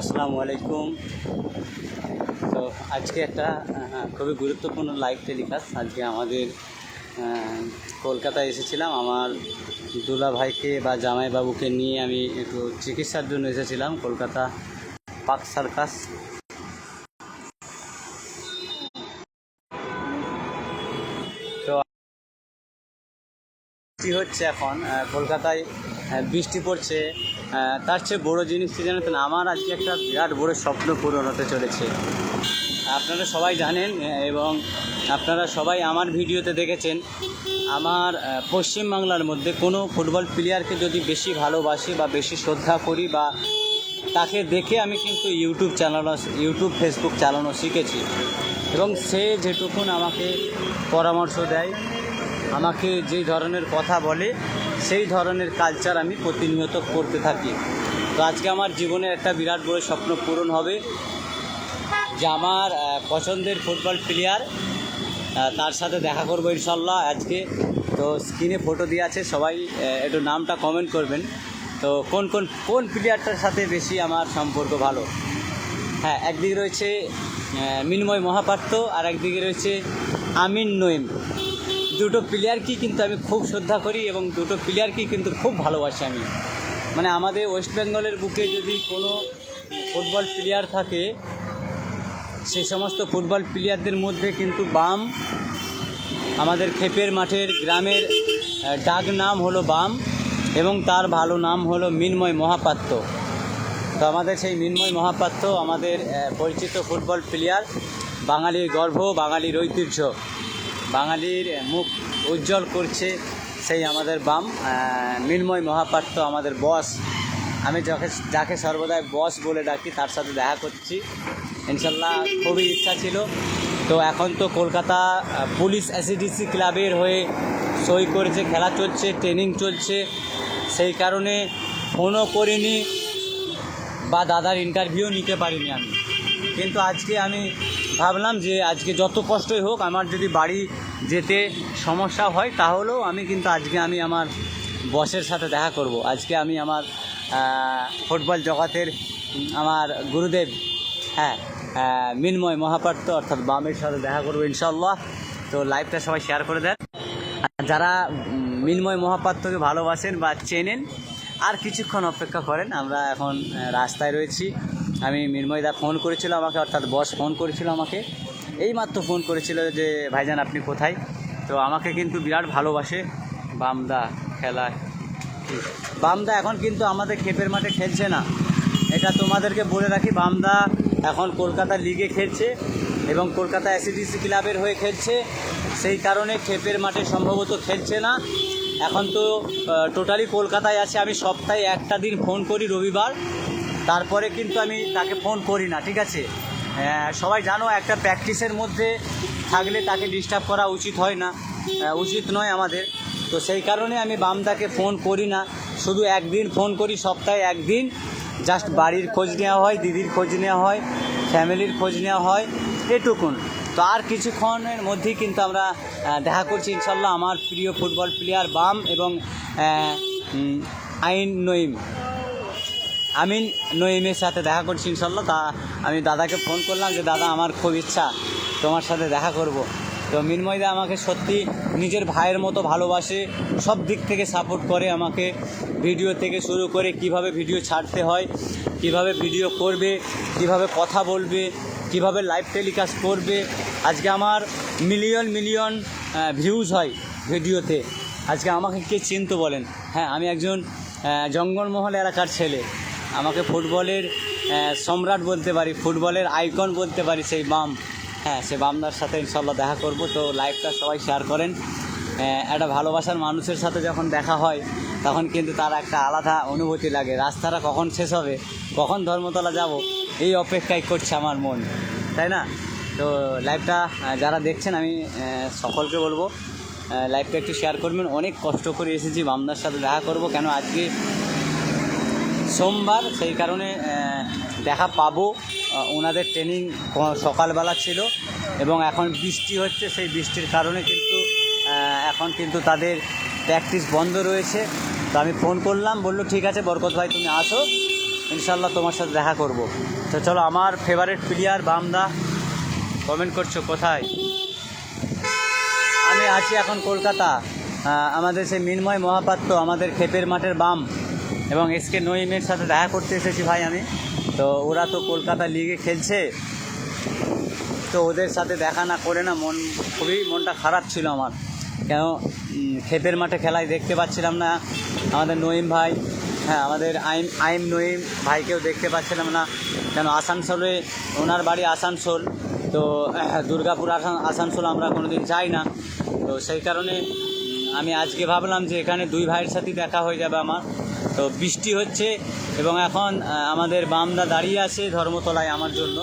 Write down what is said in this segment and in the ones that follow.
আসসালামু আলাইকুম। তো আজকে একটা খুবই গুরুত্বপূর্ণ লাইভ টেলিকাস্ট। আজকে আমাদের কলকাতায় এসেছিলাম, আমার দুলা ভাইকে বা জামাইবাবুকে নিয়ে আমি একটু চিকিৎসার জন্য এসেছিলাম কলকাতা পার্ক সার্কাস। তো বৃষ্টি হচ্ছে এখন কলকাতায়, বৃষ্টি পড়ছে। তার চেয়ে বড়ো জিনিস কি জানেন, আমার আজকে একটা বিরাট বড়ো স্বপ্ন পূরণ হতে চলেছে। আপনারা সবাই জানেন এবং আপনারা সবাই আমার ভিডিওতে দেখেছেন, আমার পশ্চিমবাংলার মধ্যে কোনো ফুটবল প্লেয়ারকে যদি বেশি ভালোবাসি বা বেশি শ্রদ্ধা করি বা তাকে দেখে আমি কিন্তু ইউটিউব ফেসবুক চালানো শিখেছি। এবং সে যেটুকুন আমাকে পরামর্শ দেয়, আমাকে যেই ধরনের কথা বলে, সেই ধরনের কালচার আমি প্রতিনিয়ত করতে থাকি। তো আজকে আমার জীবনে একটা বিরাট বড় স্বপ্ন পূরণ হবে যে আমার পছন্দের ফুটবল প্লেয়ার, তার সাথে দেখা করবো ইনশাল্লাহ আজকে। তো স্ক্রিনে ফটো দিয়ে আছে, সবাই একটু নামটা কমেন্ট করবেন। তো কোন প্লেয়ারটার সাথে বেশি আমার সম্পর্ক ভালো? হ্যাঁ, একদিকে রয়েছে মিনময় মহাপাত্র আর একদিকে রয়েছে আমিন নঈম। দুটো প্লেয়ারকেই কিন্তু আমি খুব শ্রদ্ধা করি এবং দুটো প্লেয়ারকেই কিন্তু খুব ভালোবাসি আমি। মানে আমাদের ওয়েস্ট বেঙ্গলের বুকে যদি কোনো ফুটবল প্লেয়ার থাকে, সেই সমস্ত ফুটবল প্লেয়ারদের মধ্যে কিন্তু বাম, আমাদের ক্ষেপের মাঠের গ্রামের ডাক নাম হলো বাম এবং তার ভালো নাম হলো মিনময় মহাপাত্র। তো আমাদের সেই মিনময় মহাপাত্র আমাদের পরিচিত ফুটবল প্লেয়ার, বাঙালির গর্ব, বাঙালির ঐতিহ্য, বাঙালির মুখ উজ্জ্বল করছে সেই আমাদের বাম মিনময় মহাপাত্র, আমাদের বস। আমি যাকে সর্বদাই বস বলে ডাকি, তার সাথে দেখা করছি ইনশাল্লাহ। খুবই ইচ্ছা ছিল। তো এখন তো কলকাতা পুলিশ এসিডিসি ক্লাবের হয়ে সই করেছে, খেলা চলছে, ট্রেনিং চলছে, সেই কারণে ফোনও করিনি বা দাদার ইন্টারভিউ নিতে পারিনি আমি। কিন্তু আজকে আমি ভাবলাম যে আজকে যত কষ্টই হোক, আমার যদি বাড়ি যেতে সমস্যা হয় তাহলেও আমি কিন্তু আজকে আমি আমার বসের সাথে দেখা করব। আজকে আমি আমার ফুটবল জগতের আমার গুরুদেব, হ্যাঁ, মিনময় মহাপাত্র অর্থাৎ বামের সাথে দেখা করবো ইনশাল্লাহ। তো লাইভটা সবাই শেয়ার করে দেন। যারা মিনময় মহাপাত্রকে ভালোবাসেন বা চেনেন, আর কিছুক্ষণ অপেক্ষা করেন। আমরা এখন রাস্তায় রয়েছি। আমি মিনময়দা ফোন করেছিল আমাকে, অর্থাৎ বস ফোন করেছিল আমাকে, এইমাত্র ফোন করেছিল যে ভাইজান আপনি কোথায়। তো আমাকে কিন্তু বিরাট ভালোবাসে বামদা খেলায়। বামদা এখন কিন্তু আমাদের ক্ষেপের মাঠে খেলছে না, এটা তোমাদেরকে বলে রাখি। বামদা এখন কলকাতা লিগে খেলছে এবং কলকাতা এসিডিসি ক্লাবের হয়ে খেলছে, সেই কারণে ক্ষেপের মাঠে সম্ভবত খেলছে না। এখন তো টোটালি কলকাতায় আছে। আমি সপ্তাহে একটা দিন ফোন করি, রবিবার, তারপরে কিন্তু আমি তাকে ফোন করি না, ঠিক আছে? সবাই জানো, একটা প্র্যাকটিসের মধ্যে থাকলে তাকে ডিস্টার্ব করা উচিত হয় না, উচিত নয় আমাদের। তো সেই কারণে আমি বামদাকে ফোন করি না, শুধু একদিন ফোন করি, সপ্তাহে একদিন। জাস্ট বাড়ির খোঁজ নেওয়া হয়, দিদির খোঁজ নেওয়া হয়, ফ্যামিলির খোঁজ নেওয়া হয়, এটুকুন। তো আর কিছুক্ষণের মধ্যেই কিন্তু আমরা দেখা করছি ইনশাল্লাহ আমার প্রিয় ফুটবল প্লেয়ার বাম এবং আমিন নঈমের সাথে দেখা করছি ইনশাল্লাহ। তা আমি দাদাকে ফোন করলাম যে দাদা আমার খুব ইচ্ছা তোমার সাথে দেখা করব। তো মিনময়দা আমাকে সত্যি নিজের ভাইয়ের মতো ভালোবাসে, সব দিক থেকে সাপোর্ট করে আমাকে, ভিডিও থেকে শুরু করে কিভাবে ভিডিও ছাড়তে হয়, কিভাবে ভিডিও করবে, কিভাবে কথা বলবে, কিভাবে লাইভ টেলিকাস্ট করবে। আজকে আমার মিলিয়ন মিলিয়ন ভিউজ হয় ভিডিওতে। আজকে আমাকে কে চিনতো বলেন? হ্যাঁ, আমি একজন জঙ্গলমহল এলাকার ছেলে। আমাকে ফুটবলের সম্রাট বলতে পারি, ফুটবলের আইকন বলতে পারি সেই বাম। হ্যাঁ, সে বামদার সাথে ইনশাল্লাহ দেখা করব। তো লাইভটা সবাই শেয়ার করেন। একটা ভালোবাসার মানুষের সাথে যখন দেখা হয় তখন কিন্তু তার একটা আলাদা অনুভূতি লাগে। রাস্তাটা কখন শেষ হবে, কখন ধর্মতলা যাব, এই অপেক্ষায় করছে আমার মন, তাই না? তো লাইভটা যারা দেখছেন, আমি সকলকে বলবো লাইভটা একটু শেয়ার করবেন। অনেক কষ্ট করে এসেছি বামদার সাথে দেখা করব, কেন আজকে সোমবার, সেই কারণে দেখা পাবো। ওনাদের ট্রেনিং সকালবেলা ছিল এবং এখন বৃষ্টি হচ্ছে, সেই বৃষ্টির কারণে কিন্তু এখন কিন্তু তাদের প্র্যাকটিস বন্ধ রয়েছে। তো আমি ফোন করলাম, বললো ঠিক আছে বরকত ভাই তুমি আসো, ইনশাল্লাহ তোমার সাথে দেখা করব। তো চলো, আমার ফেভারিট প্লেয়ার বামদা। কমেন্ট করছো কোথায়? আমি আছি এখন কলকাতা। আমাদের সেই মিনময় মহাপাত্র, আমাদের ক্ষেপের মাঠের বাম এবং এসকে নঈমের সাথে দেখা করতে এসেছি ভাই আমি। তো ওরা তো কলকাতা লিগে খেলছে, তো ওদের সাথে দেখা না করে না মনটা খারাপ ছিল আমার। কেন ক্ষেতের মাঠে খেলায় দেখতে পাচ্ছিলাম না আমাদের নঈম ভাই, হ্যাঁ আমাদের আইম নঈম ভাইকেও দেখতে পাচ্ছিলাম না। কেন আসানসোলে ওনার বাড়ি আসানসোল, তো দুর্গাপুর আসানসোল আমরা কোনো দিন যাই না। তো সেই কারণে আমি আজকে ভাবলাম যে এখানে দুই ভাইয়ের সাথেই দেখা হয়ে যাবে আমার। তো বৃষ্টি হচ্ছে এবং এখন আমাদের বামদা দাঁড়িয়ে আছে ধর্মতলায় আমার জন্য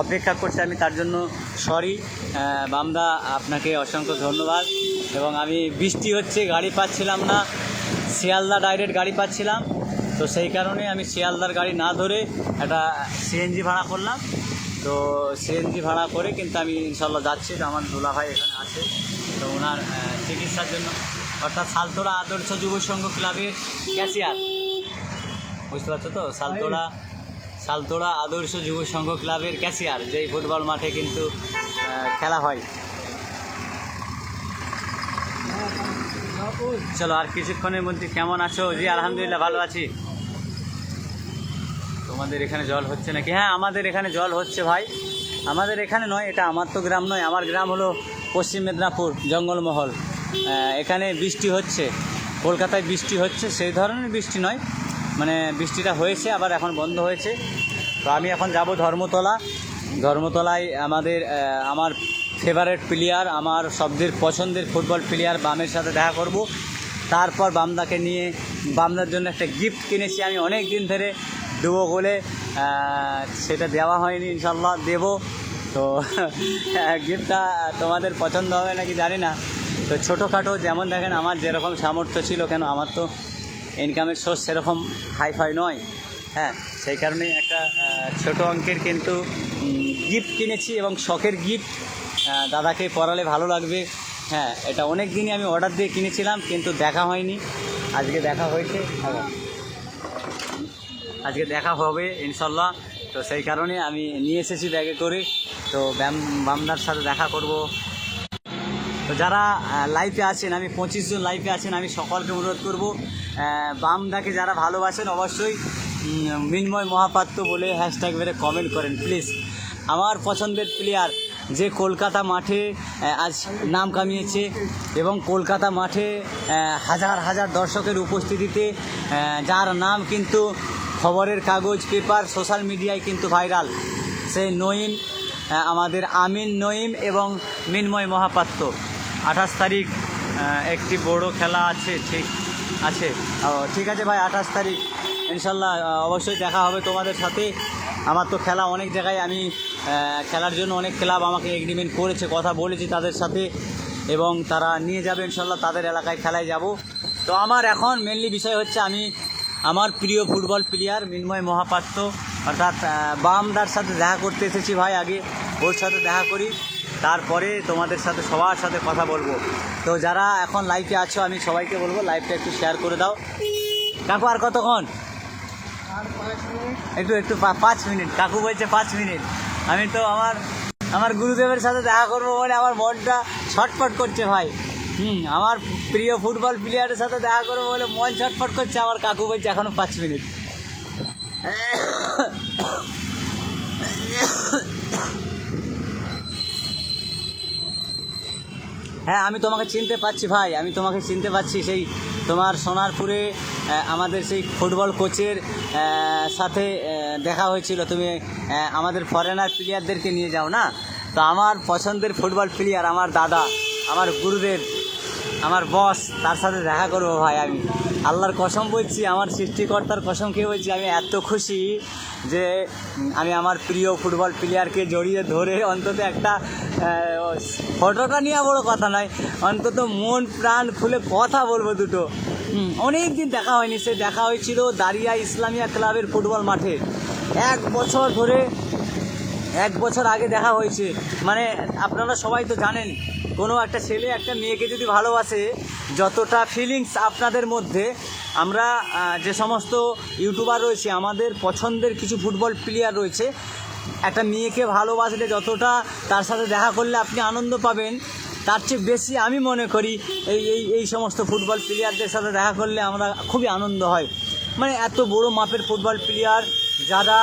অপেক্ষা করছে। আমি তার জন্য সরি বামদা, আপনাকে অসংখ্য ধন্যবাদ। এবং আমি বৃষ্টি হচ্ছে, গাড়ি পাচ্ছিলাম না, শিয়ালদা ডাইরেক্ট গাড়ি পাচ্ছিলাম, তো সেই কারণে আমি শিয়ালদার গাড়ি না ধরে একটা সিএনজি ভাড়া করলাম। তো সিএনজি ভাড়া করে কিন্তু আমি ইনশাল্লাহ যাচ্ছি। তো আমার দুলা ভাই এখানে আছে, তো ওনার চিকিৎসার জন্য, অর্থাৎ সালতোড়া আদর্শ যুব সংঘ ক্লাবের ক্যাশিয়ার, বুঝতে পারছো তো? সালতোড়া আদর্শ যুব সংঘ ক্লাবের ক্যাশিয়ার, যেই ফুটবল মাঠে কিন্তু খেলা হয়। চলো, আর কিছুক্ষণের মধ্যে কেমন আছো? জি আলহামদুলিল্লাহ ভালো আছি। তোমাদের এখানে জল হচ্ছে নাকি? হ্যাঁ আমাদের এখানে জল হচ্ছে ভাই। আমাদের এখানে নয়, এটা আমার তো গ্রাম নয়, আমার গ্রাম হলো পশ্চিম মেদিনীপুর জঙ্গলমহল। এখানে বৃষ্টি হচ্ছে, কলকাতায় বৃষ্টি হচ্ছে, সেই ধরনের বৃষ্টি নয়, মানে বৃষ্টিটা হয়েছে আবার এখন বন্ধ হয়েছে। তো আমি এখন যাব ধর্মতলায় আমার ফেভারিট প্লেয়ার, আমার সবচেয়ে পছন্দের ফুটবল প্লেয়ার বামের সাথে দেখা করব। তারপর বামদাকে নিয়ে, বামদার জন্য একটা গিফট কিনেছি আমি অনেক দিন ধরে, দেবো বলে, সেটা দেওয়া হয়নি, ইনশাল্লাহ দেব। তো গিফটটা তোমাদের পছন্দ হবে নাকি জানি না। তো ছোটোখাটো, যেমন দেখেন আমার যেরকম সামর্থ্য ছিল, কেন আমার তো ইনকামের সোর্স সেরকম হাইফাই নয়, হ্যাঁ সেই কারণে একটা ছোটো অঙ্কের কিন্তু গিফট কিনেছি এবং শখের গিফট। দাদাকে পরালে ভালো লাগবে, হ্যাঁ এটা অনেক দিনই আমি অর্ডার দিয়ে কিনেছিলাম, কিন্তু দেখা হয়নি। আজকে দেখা হয়েছে, আজকে দেখা হবে ইনশাল্লাহ। তো সেই কারণে আমি নিয়ে এসেছি ব্যাগে করে। তো বামদার সাথে দেখা করব। তো যারা লাইভে আছেন, আমি 25 জন লাইভে আছেন, আমি সকলকে অনুরোধ করব, বামদাকে যারা ভালোবাসেন অবশ্যই মিনময় মহাপাত্র বলে হ্যাশট্যাগ মেরে কমেন্ট করেন প্লিজ। আমার পছন্দের প্লেয়ার, যে কলকাতা মাঠে আজ নাম কামিয়েছে এবং কলকাতা মাঠে হাজার হাজার দর্শকের উপস্থিতিতে যার নাম কিন্তু খবরের কাগজ, পেপার, সোশ্যাল মিডিয়ায় কিন্তু ভাইরাল, সেই নঈম, আমাদের আমিন নঈম এবং মিনময় মহাপাত্র। 28 তারিখ একটি বড় খেলা আছে, ঠিক আছে? ঠিক আছে ভাই, 28 তারিখ ইনশাল্লাহ অবশ্যই দেখা হবে তোমাদের সাথে। আমার তো খেলা অনেক জায়গায়, আমি খেলার জন্য অনেক ক্লাব আমাকে এগ্রিমেন্ট করেছে, কথা বলেছি তাদের সাথে এবং তারা নিয়ে যাবে ইনশাল্লাহ, তাদের এলাকায় খেলায় যাব। তো আমার এখন মেনলি বিষয় হচ্ছে, আমি আমার প্রিয় ফুটবল প্লেয়ার মিনময় মহাপাত্র অর্থাৎ বামদার সাথে দেখা করতে এসেছি ভাই। আগে ওর সাথে দেখা করি, তারপরে তোমাদের সাথে সবার সাথে কথা বলবো। তো যারা এখন লাইভে আছো, আমি সবাইকে বলবো লাইভটা একটু শেয়ার করে দাও। কাকু আর কতক্ষণ? একটু 5 মিনিট। কাকু বলছে 5 মিনিট। আমি তো আমার গুরুদেবের সাথে দেখা করবো বলে আমার মনটা ছটফট করছে ভাই। আমার প্রিয় ফুটবল প্লেয়ারের সাথে দেখা করবো বলে মন ছটফট করছে আমার। কাকু বলছে এখনো 5 মিনিট। হ্যাঁ আমি তোমাকে চিনতে পারছি ভাই, আমি তোমাকে চিনতে পারছি। সেই তোমার সোনারপুরে আমাদের সেই ফুটবল কোচের সাথে দেখা হয়েছিল, তুমি আমাদের ফরেনার প্লেয়ারদেরকে নিয়ে যাও না। তো আমার পছন্দের ফুটবল প্লেয়ার, আমার দাদা, আমার গুরুদেব, আমার বস, তার সাথে দেখা করবো ভাই। আমি আল্লাহর কসম বলছি, আমার সৃষ্টিকর্তার কসম খেয়ে বলছি, আমি এত খুশি যে আমি আমার প্রিয় ফুটবল প্লেয়ারকে জড়িয়ে ধরে অন্তত একটা ফটোটা নিয়ে বড় কথা নয়, অন্তত মন প্রাণ খুলে কথা বলবো দুটো। অনেক দিন দেখা হয়নি, সে দেখা হয়েছিল দারিয়া ইসলামিয়া ক্লাবের ফুটবল মাঠে। 1 বছর ধরে, 1 বছর আগে দেখা হয়েছে। মানে আপনারা সবাই তো জানেন, কোনো একটা ছেলে একটা মেয়েকে যদি ভালোবাসে, যতটা ফিলিংস আপনাদের মধ্যে আমরা যে সমস্ত ইউটিউবার রয়েছে, আমাদের পছন্দের কিছু ফুটবল প্লেয়ার রয়েছে, একটা মেয়েকে ভালোবাসলে যতটা তার সাথে দেখা করলে আপনি আনন্দ পাবেন, তার চেয়ে বেশি আমি মনে করি এই সমস্ত ফুটবল প্লেয়ারদের সাথে দেখা করলে আমরা খুবই আনন্দ হয়। মানে এত বড় মাপের ফুটবল প্লেয়ার যারা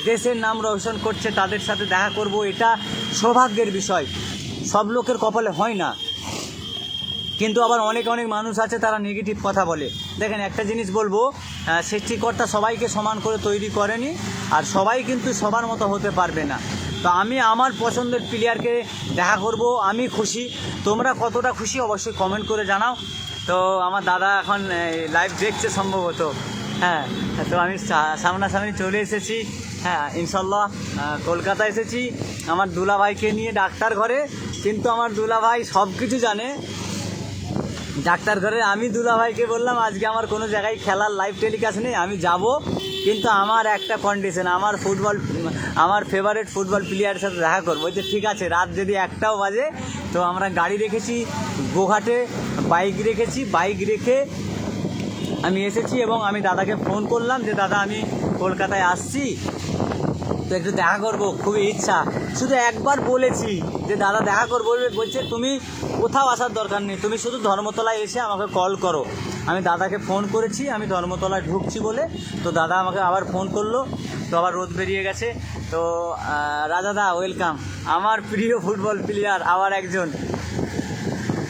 দেশের নাম রোশন করছে, তাদের সাথে দেখা করব, এটা সৌভাগ্যের বিষয়। সব লোকের কপালে হয় না। কিন্তু আবার অনেক মানুষ আছে তারা নেগেটিভ কথা বলে। দেখেন, একটা জিনিস বলবো, সৃষ্টিকর্তা সবাইকে সমান করে তৈরি করেনি, আর সবাই কিন্তু সবার মতো হতে পারবে না। তো আমি আমার পছন্দের প্লেয়ারকে দেখা করব, আমি খুশি। তোমরা কতটা খুশি অবশ্যই কমেন্ট করে জানাও। তো আমার দাদা এখন লাইভ দেখছে সম্ভবত। হ্যাঁ, তো আমি সামনাসামনি চলে এসেছি। হ্যাঁ, ইনশাল্লাহ কলকাতা এসেছি আমার দুলাভাইকে নিয়ে ডাক্তার ঘরে। কিন্তু আমার দুলাভাই সব কিছু জানে ডাক্তার ঘরে। আমি দুলাভাইকে বললাম আজকে আমার কোনো জায়গায় খেলার লাইভ টেলিকাস্ট নেই, আমি যাব, কিন্তু আমার একটা কন্ডিশন, আমার ফেভারিট ফুটবল প্লেয়ারের সাথে দেখা করবো। বলছে ঠিক আছে, রাত যদি 1টাও বাজে। তো আমরা গাড়ি রেখেছি গোঘাটে, বাইক রেখে আমি এসেছি, এবং আমি দাদাকে ফোন করলাম যে দাদা আমি কলকাতায় আসছি, তো একটু দেখা করবো, খুবই ইচ্ছা। শুধু একবার বলেছি যে দাদা দেখা করবো, বলছে তুমি কোথাও আসার দরকার নেই, তুমি শুধু ধর্মতলায় এসে আমাকে কল করো। আমি দাদাকে ফোন করেছি আমি ধর্মতলায় ঢুকছি বলে, তো দাদা আমাকে আবার ফোন করলো। তো আবার রোদ বেরিয়ে গেছে। তো রাজাদা ওয়েলকাম, আমার প্রিয় ফুটবল প্লেয়ার আবার একজন।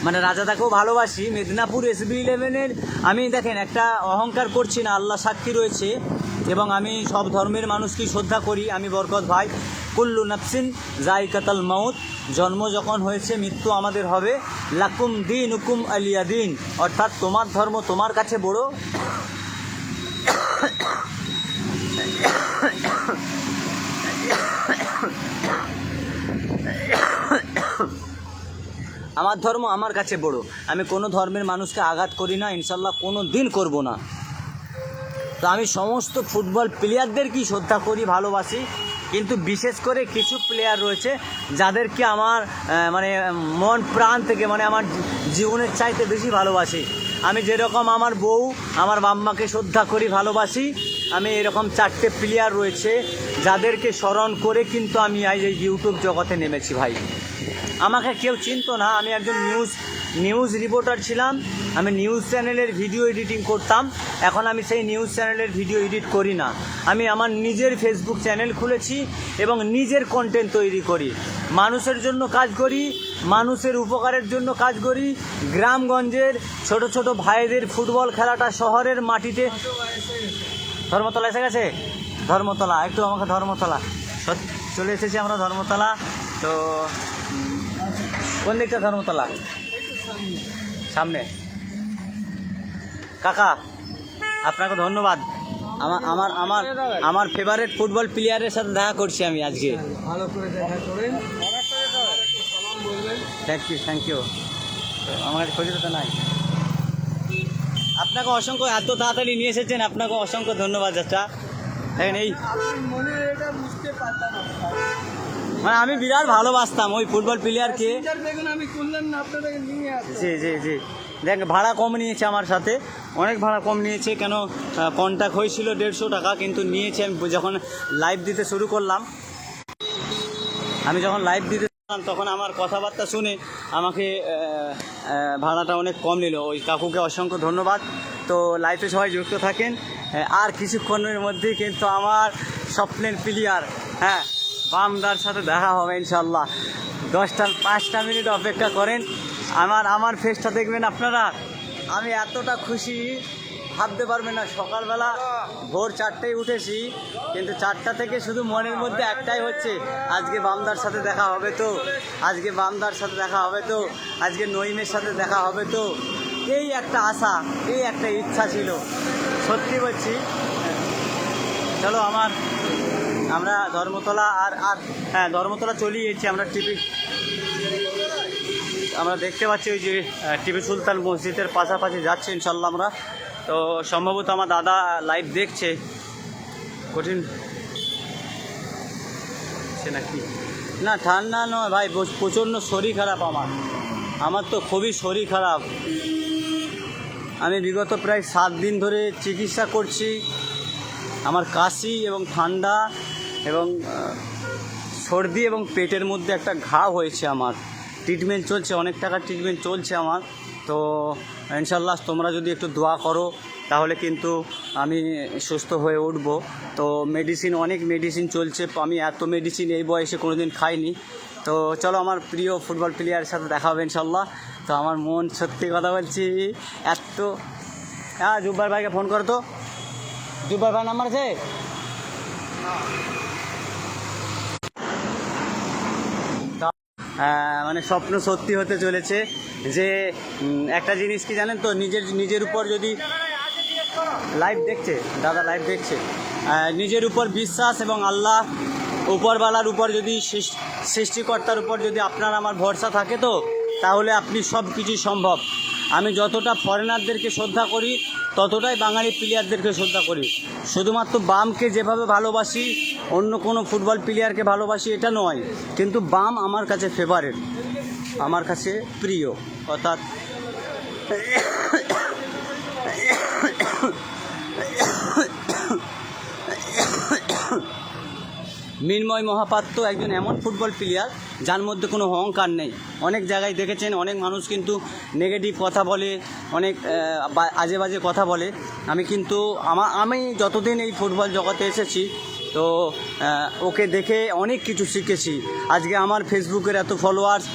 মানে রাজাদাকেও ভালোবাসি। মেদিনীপুর SB11-এর আমি দেখেন একটা অহংকার করছি না, আল্লাহ সাক্ষী রয়েছে, এবং আমি সব ধর্মের মানুষকেই শ্রদ্ধা করি। আমি বরকত ভাই, কুল্লু নাফসিন যায়কাতুল মাউত, জন্ম যখন হয়েছে মৃত্যু আমাদের হবে। লাকুম দীনুকুম আলিয়া দিন, অর্থাৎ তোমার ধর্ম তোমার কাছে বড়। আমার ধর্ম আমার কাছে বড়। আমি কোনো ধর্মের মানুষকে আঘাত করি না, ইনশাল্লাহ কোনো দিন করব না। তো আমি সমস্ত ফুটবল প্লেয়ারদেরকেই শ্রদ্ধা করি, ভালোবাসি। কিন্তু বিশেষ করে কিছু প্লেয়ার রয়েছে যাদেরকে আমার মানে মন প্রাণ থেকে, মানে আমার জীবনের চাইতে বেশি ভালোবাসি। আমি যেরকম আমার বউ, আমার বাম্মাকে শ্রদ্ধা করি, ভালোবাসি, আমি এরকম 4টে প্লেয়ার রয়েছে যাদেরকে স্মরণ করে কিন্তু আমি এই ইউটিউব জগতে নেমেছি ভাই। আমাকে কেউ চিনতো না, আমি একজন নিউজ রিপোর্টার ছিলাম। আমি নিউজ চ্যানেলের ভিডিও এডিটিং করতাম। এখন আমি সেই নিউজ চ্যানেলের ভিডিও এডিট করি না, আমি আমার নিজের ফেসবুক চ্যানেল খুলেছি এবং নিজের কন্টেন্ট তৈরি করি। মানুষের জন্য কাজ করি, মানুষের উপকারের জন্য কাজ করি। গ্রামগঞ্জের ছোট ছোট ভাইদের ফুটবল খেলাটা শহরের মাটিতে। ধর্মতলা এসে গেছে, ধর্মতলা একটু আমাকে ধর্মতলা চলে এসেছি আমরা ধর্মতলা। তো কোন দিকটা ধর্মতলা? সামনে। কাকা আপনাকে ধন্যবাদ। আমার ফেভারিট ফুটবল প্লেয়ারের সাথে দেখা করছি আমি আজকে। ভালো করে দেখা করেন। Thank you. আমার খোঁজে তো নাই। আপনাকে অসংখ্য, এত তাড়াতাড়ি নিয়ে এসেছেন, আপনাকে অসংখ্য ধন্যবাদ চাচা। দেখেন এই মনে এটা বুঝতে পারতাম না, মানে আমি বিরাট ভালোবাসতাম ওই ফুটবল প্লেয়ারকে। দেখুন আমি করলাম না, আপনাদের নিয়ে আসছি। জি দেখ, ভাড়া কম নিয়েছে আমার সাথে, অনেক ভাড়া কম নিয়েছে। কেন কন্ট্যাক্ট হয়েছিল 150 টাকা, কিন্তু নিয়েছে। আমি যখন লাইভ দিতে শুরু করলাম তখন আমার কথাবার্তা শুনে আমাকে ভাড়াটা অনেক কম নিল। ওই কাকুকে অসংখ্য ধন্যবাদ। তো লাইভে সবাই যুক্ত থাকেন। আর কিছুক্ষণের মধ্যেই কিন্তু আমার স্বপ্নের প্লেয়ার, হ্যাঁ, বামদার সাথে দেখা হবে ইনশাল্লাহ। 5টা মিনিট অপেক্ষা করেন, আমার ফেসটা দেখবেন আপনারা। আমি এতটা খুশি ভাবতে পারবেন না। সকালবেলা ভোর 4টায় উঠেছি, কিন্তু 4টা থেকে শুধু মনের মধ্যে একটাই হচ্ছে, আজকে বামদার সাথে দেখা হবে তো, আজকে নঈমের সাথে দেখা হবে তো। এই একটা আশা, এই একটা ইচ্ছা ছিল, সত্যি বলছি। চলো আমরা ধর্মতলা হ্যাঁ, ধর্মতলা চলে গেছি আমরা। আমরা দেখতে পাচ্ছি ওই যে টিপু সুলতান মসজিদের পাশাপাশি যাচ্ছে ইনশাল্লাহ আমরা। তো সম্ভবত আমার দাদা লাইভ দেখছে। কঠিন সে নাকি না, ঠান্ডা নয় ভাই, প্রচণ্ড শরীর খারাপ আমার তো খুবই শরীর খারাপ। আমি বিগত প্রায় 7 দিন ধরে চিকিৎসা করছি। আমার কাশি এবং ঠান্ডা এবং সর্দি এবং পেটের মধ্যে একটা ঘা হয়েছে। আমার ট্রিটমেন্ট চলছে, অনেক টাকার ট্রিটমেন্ট চলছে আমার। তো ইনশাল্লাহ তোমরা যদি একটু দোয়া করো তাহলে কিন্তু আমি সুস্থ হয়ে উঠব। তো অনেক মেডিসিন চলছে। আমি এত মেডিসিন এই বয়সে কোনো দিন খাইনি। তো চলো আমার প্রিয় ফুটবল প্লেয়ারের সাথে দেখা হবে ইনশাল্লাহ। তো আমার মন, সত্যি কথা বলছি, এত জুব্বার ভাইকে ফোন করো তো। জুব্বার ভাই নাম্বার আছে? মানে স্বপ্ন সত্যি হতে চলেছে যে একটা জিনিস কি জানেন তো, নিজের উপর যদি লাইভ দেখছে, দাদা লাইভ দেখছে, নিজের উপর বিশ্বাস এবং আল্লাহ উপরওয়ালার উপর যদি, সৃষ্টিকর্তার উপর যদি আপনার আমার ভরসা থাকে তো তাহলে আপনি সব কিছুই সম্ভব। আমি যতটা ফরেনারদেরকে শ্রদ্ধা করি ততটাই বাঙালি প্লেয়ারদেরকে শ্রদ্ধা করি। শুধুমাত্র বামকে যেভাবে ভালোবাসি, অন্য কোনো ফুটবল প্লেয়ারকে ভালোবাসি এটা নয়, কিন্তু বাম আমার কাছে ফেভারিট, আমার কাছে প্রিয়। অর্থাৎ মিন্ময় মহাপাত্র একজন এমন ফুটবল প্লেয়ার যার মধ্যে কোনো অহংকার নেই। অনেক জায়গায় দেখেছেন অনেক মানুষ কিন্তু নেগেটিভ কথা বলে, অনেক আজে বাজে কথা বলে। আমি যতদিন এই ফুটবল জগতে এসেছি তো ওকে দেখে অনেক কিছু শিখেছি। আজকে আমার ফেসবুকের এত ফলোয়ার্স,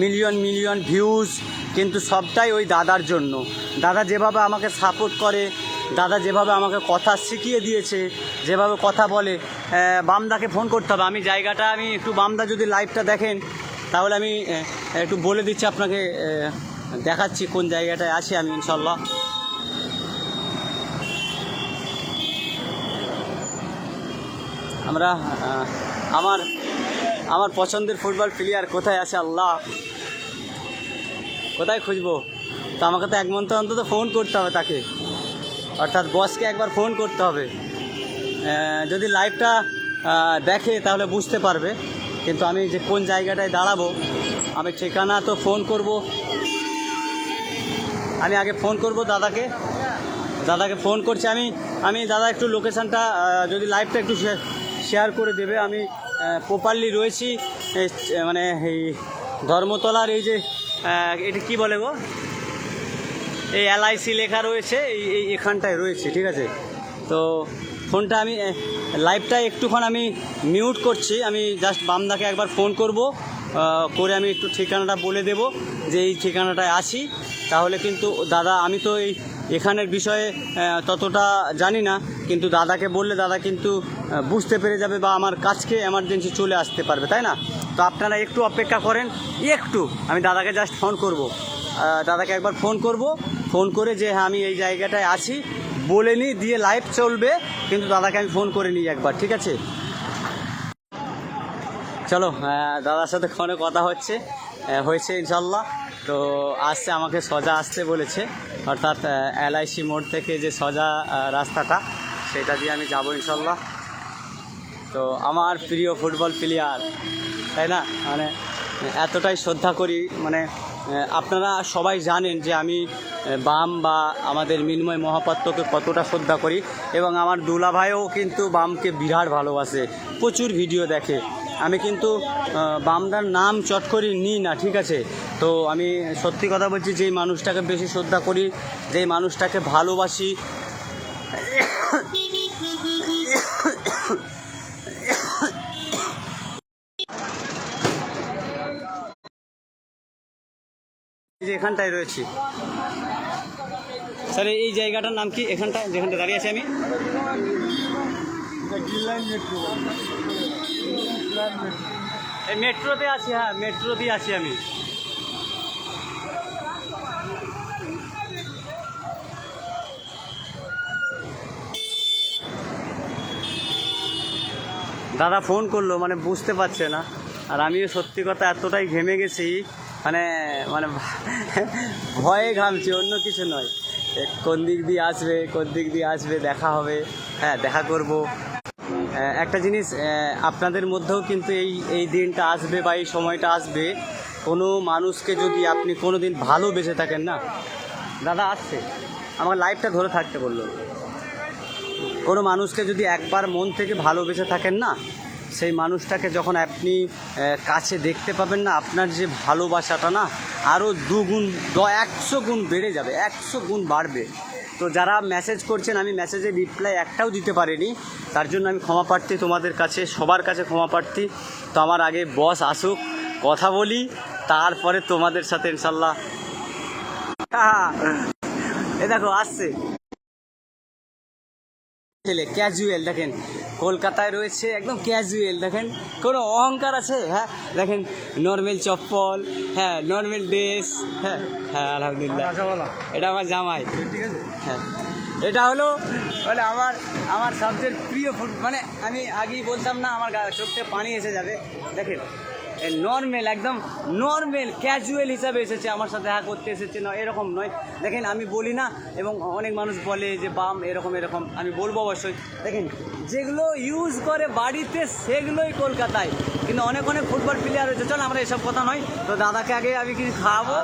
মিলিয়ন ভিউজ, কিন্তু সবটাই ওই দাদার জন্য। দাদা যেভাবে আমাকে সাপোর্ট করে, দাদা যেভাবে আমাকে কথা শিখিয়ে দিয়েছে, যেভাবে কথা বলে। বামদাকে ফোন করতে হবে, আমি একটু, বামদা যদি লাইভটা দেখেন তাহলে আমি একটু বলে দিচ্ছি আপনাকে, দেখাচ্ছি কোন জায়গাটায় আছি আমি ইনশাল্লাহ। আমরা আমার পছন্দের ফুটবল প্লেয়ার কোথায় আছে আল্লাহ, কোথায় খুঁজবো? তো আমাকে তো এক মন্ত্র অন্তত ফোন করতে হবে তাকে, অর্থাৎ বসকে একবার ফোন করতে হবে। যদি লাইভটা দেখে তাহলে বুঝতে পারবে। কিন্তু আমি যে কোন জায়গাটায় দাঁড়াবো, আমি ঠিকানা তো ফোন করব। আমি আগে ফোন করব দাদাকে ফোন করছি আমি দাদা একটু লোকেশানটা যদি লাইভটা একটু শেয়ার করে দেবে। আমি প্রপারলি রয়েছি মানে এই ধর্মতলার এই যে এটা কি বলে গো, এই LIC লেখা রয়েছে, এখানটায় রয়েছে, ঠিক আছে? তো ফোনটা আমি লাইভটা একটুক্ষণ আমি মিউট করছি। আমি জাস্ট বামদাকে একবার ফোন করব, করে আমি একটু ঠিকানাটা বলে দেব যে এই ঠিকানাটায় আছি। তাহলে কিন্তু দাদা, আমি তো এখানের বিষয়ে ততটা জানি না, কিন্তু দাদাকে বললে দাদা কিন্তু বুঝতে পেরে যাবে বা আমার কাছকে এমার্জেন্সি চলে আসতে পারবে, তাই না? তো আপনারা একটু অপেক্ষা করেন, আমি দাদাকে জাস্ট ফোন করব। দাদাকে একবার ফোন করে যে হ্যাঁ আমি এই জায়গাটায় আছি বলে নিই, দিয়ে লাইভ চলবে, কিন্তু দাদাকে আমি ফোন করে নিই একবার, ঠিক আছে? চলো, দাদার সাথে ফোনে কথা হয়েছে ইনশাল্লাহ। তো আসছে, আমাকে সোজা আসতে বলেছে, অর্থাৎ LIC মোড় থেকে যে সোজা রাস্তাটা সেটা দিয়ে আমি যাবো ইনশাল্লাহ। তো আমার প্রিয় ফুটবল প্লেয়ার, তাই না, মানে এতটাই শ্রদ্ধা করি। মানে আপনারা সবাই জানেন যে আমি বাম বা আমাদের মিন্ময় মহাপাত্রকে কতটা শ্রদ্ধা করি, এবং আমার দুলা ভাইও কিন্তু বামকে বিরাট ভালোবাসে, প্রচুর ভিডিও দেখে। আমি কিন্তু বামদার নাম চট করে নিই না, ঠিক আছে? তো আমি সত্যি কথা বলছি, যেই মানুষটাকে বেশি শ্রদ্ধা করি, যেই মানুষটাকে ভালোবাসি, যে এখানটায় রয়েছি স্যার, এই জায়গাটার নাম কি? এখানটায় যেখানটা দাঁড়িয়ে আছি আমি, এই মেট্রোতে আছি। হ্যাঁ, মেট্রোতেই আছি আমি। দাদা ফোন করলো, মানে বুঝতে পারছে না। আর আমিও সত্যি কথা এতটাই ঘেমে গেছি, মানে মানে ভয়ে ঘামছি, অন্য কিছু নয়। কোন দিক দিয়ে আসবে দেখা হবে, হ্যাঁ দেখা করব। একটা জিনিস, আপনাদের মধ্যেও কিন্তু এই দিনটা আসবে বা এই সময়টা আসবে, কোনো মানুষকে যদি আপনি কোনো দিন ভালোবেসে থাকেন না, দাদা আসছে, আমার লাইফটা ধরে থাকতে বললো। কোনো মানুষকে যদি একবার মন থেকে ভালোবেসে থাকেন না, সেই মানুষটাকে যখন আপনি কাছে দেখতে পাবেন না, আপনার যে ভালোবাসাটা না আরও 2 গুণ 100 গুণ বেড়ে যাবে, 100 গুণ বাড়বে। তো যারা মেসেজ করছেন, আমি মেসেজে রিপ্লাই একটাও দিতে পারিনি, তার জন্য আমি ক্ষমা প্রার্থী তোমাদের কাছে, সবার কাছে ক্ষমা প্রার্থী। তো আমার আগে বস আসুক, কথা বলি, তারপরে তোমাদের সাথে ইনশাল্লাহ। এ দেখো আসছে ছেলে, ক্যাজুয়াল দেখেন, কলকাতায় রয়েছে একদম ক্যাজুয়াল, দেখেন কোনো অহংকার আছে? হ্যাঁ দেখেন, নর্মাল চপ্পল, হ্যাঁ নর্মাল ড্রেস, হ্যাঁ হ্যাঁ আলহামদুলিল্লাহ। এটা আমার জামাই, ঠিক আছে। হ্যাঁ এটা হলো মানে আমার সবচেয়ে প্রিয় ফুড, মানে আমি আগেই বলতাম না, আমার চোখে পানি এসে যাবে। দেখেন নর্মাল, একদম নর্মাল ক্যাজুয়াল হিসাবে এসেছে, আমার সাথে দেখা করতে এসেছে, না এরকম নয়। দেখেন আমি বলি না, এবং অনেক মানুষ বলে যে বাম এরকম এরকম, আমি বলবো অবশ্যই। দেখেন যেগুলো ইউজ করে বাড়িতে সেগুলোই কলকাতায়, কিন্তু অনেক ফুটবল প্লেয়ার হয়েছে। চল আমরা এসব কথা নয়। তো দাদাকে আগে আমি কিছু খাওয়াবো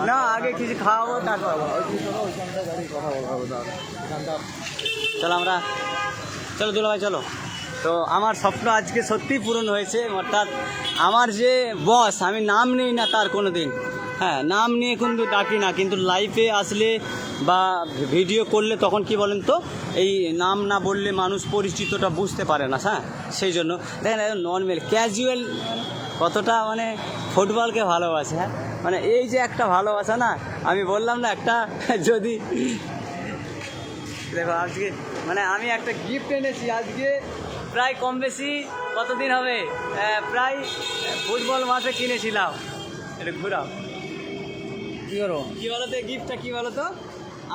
না, আগে কিছু খাওয়াবো তারপর চলো আমরা, চলো দুলা ভাই চলো। তো আমার স্বপ্ন আজকে সত্যিই পূরণ হয়েছে, অর্থাৎ আমার যে বস, আমি নাম নেই না তার কোনো দিন, হ্যাঁ নাম নিয়ে কিন্তু ডাকি না, কিন্তু লাইফে আসলে বা ভিডিও করলে তখন কি বলেন তো, এই নাম না বললে মানুষ পরিচিতটা বুঝতে পারে না, হ্যাঁ সেই জন্য দেখেন নর্মাল ক্যাজুয়াল কতটা মানে ফুটবলকে ভালোবাসে, হ্যাঁ মানে এই যে একটা ভালোবাসা না, আমি বললাম না একটা, যদি দেখো আজকে মানে আমি একটা গিফট এনেছি আজকে, প্রায় কম বেশি কতদিন হবে, প্রায় ফুটবল মাঠে কিনেছিলাম। এটা ঘুরাও, কী করো, কী বলো তো গিফটটা, কী বলো তো,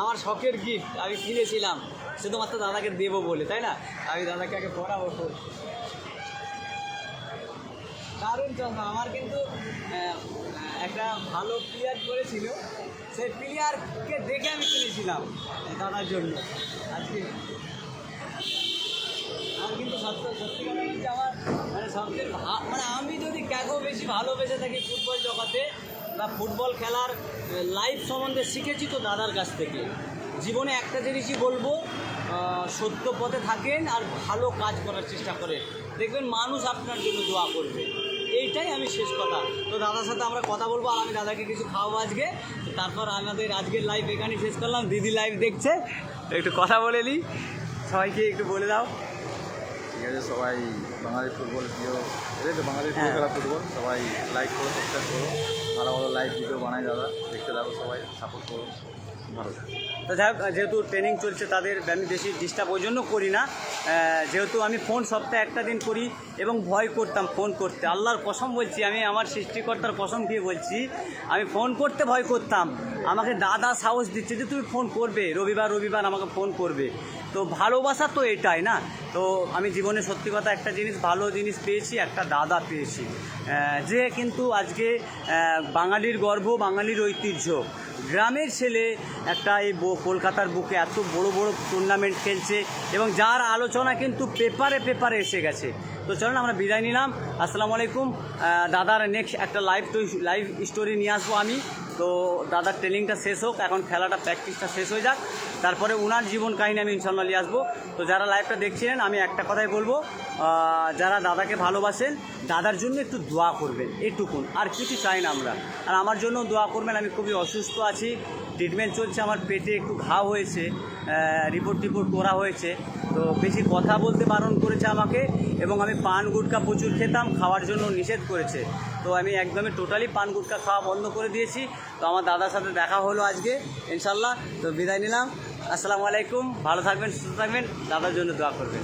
আমার শখের গিফট আমি কিনেছিলাম শুধুমাত্র দাদাকে দেবো বলে, তাই না? আমি দাদাকে আগে পড়াবো। দারুণ চন্দ্র, আমার কিন্তু একটা ভালো প্লেয়ার করেছিল, সেই প্লেয়ারকে দেখে আমি কিনেছিলাম দাদার জন্য আজকে। আমার কিন্তু সত্যি কথা বলছি, আমার মানে সবচেয়ে মানে আমি যদি কাকেও বেশি ভালোবেসে থাকি ফুটবল জগতে বা ফুটবল খেলার লাইফ সম্বন্ধে শিখেছি তো দাদার কাছ থেকে। জীবনে একটা জিনিসই বলবো, সত্য পথে থাকেন আর ভালো কাজ করার চেষ্টা করেন, দেখবেন মানুষ আপনার জন্য দোয়া করবে, এইটাই আমি শেষ কথা। তো দাদার সাথে আমরা কথা বলবো, আর আমি দাদাকে কিছু খাওয়াবো আজকে, তারপর আমাদের আজকের লাইভ এখানেই শেষ করলাম। দিদি লাইভ দেখছে, একটু কথা বলে নিই, সবাইকে একটু বলে দাও। ঠিক আছে, সবাই বাঙালি ফুটবল প্রিয়, এই তো বাঙালি প্রিয় খেলা ফুটবল, সবাই লাইক করো, সাবস্ক্রাইব করো, ভালো ভালো লাইভ ভিডিও বানাই দাদা, দেখতে থাকো, সবাই সাপোর্ট করো, ভালো থাকে। তো যাই হোক, যেহেতু ট্রেনিং চলছে তাদের আমি বেশি ডিস্টার্ব ওই জন্য করি না, যেহেতু আমি ফোন সপ্তাহে একটা দিন করি এবং ভয় করতাম ফোন করতে, আল্লাহর কসম বলছি, আমি আমার সৃষ্টিকর্তার কসম দিয়ে বলছি, আমি ফোন করতে ভয় করতাম। আমাকে দাদা সাহস দিচ্ছে যে তুমি ফোন করবে, রবিবার আমাকে ফোন করবে। তো ভালোবাসা তো এটাই না। তো আমি জীবনে সত্যি কথা একটা জিনিস, ভালো জিনিস পেয়েছি, একটা দাদা পেয়েছি, যে কিন্তু আজকে বাঙালির গর্ব, বাঙালির ঐতিহ্য, গ্রামের ছেলে একটা এই কলকাতার বুকে এত বড় বড় টুর্নামেন্ট খেলছে, এবং যার আলোচনা কিন্তু পেপারে এসে গেছে। তো চলুন আমরা বিদায় নিলাম, আসসালামু আলাইকুম। দাদার নেক্সট একটা লাইভ স্টোরি নিয়ে আসবো আমি। তো দাদার ট্রেনিংটা শেষ হোক, এখন খেলাটা প্র্যাকটিসটা শেষ হয়ে যাক, তারপরে ওনার জীবন কাহিনী আমি ইনশাল্লাহ নিয়ে আসবো। তো যারা লাইভটা দেখছিলেন, আমি একটা কথাই বলবো, যারা দাদাকে ভালোবাসেন দাদার জন্য একটু দোয়া করবেন, এটুকুন, আর কিছু চাই না আমরা। আর আমার জন্য দোয়া করবেন, আমি খুবই অসুস্থ আছি, ট্রিটমেন্ট চলছে, আমার পেটে একটু ঘা হয়েছে, রিপোর্ট করা হয়েছে। তো বেশি কথা বলতে বারণ করেছে আমাকে, এবং আমি পান গুটকা প্রচুর খেতাম, খাওয়ার জন্য নিষেধ করেছে। তো আমি একদমই টোটালি পান গুটকা খাওয়া বন্ধ করে দিয়েছি। তো আমার দাদার সাথে দেখা হলো আজকে ইনশাল্লাহ। তো বিদায় নিলাম, আসসালামু আলাইকুম, ভালো থাকবেন, সুস্থ থাকবেন, দাদার জন্য দোয়া করবেন।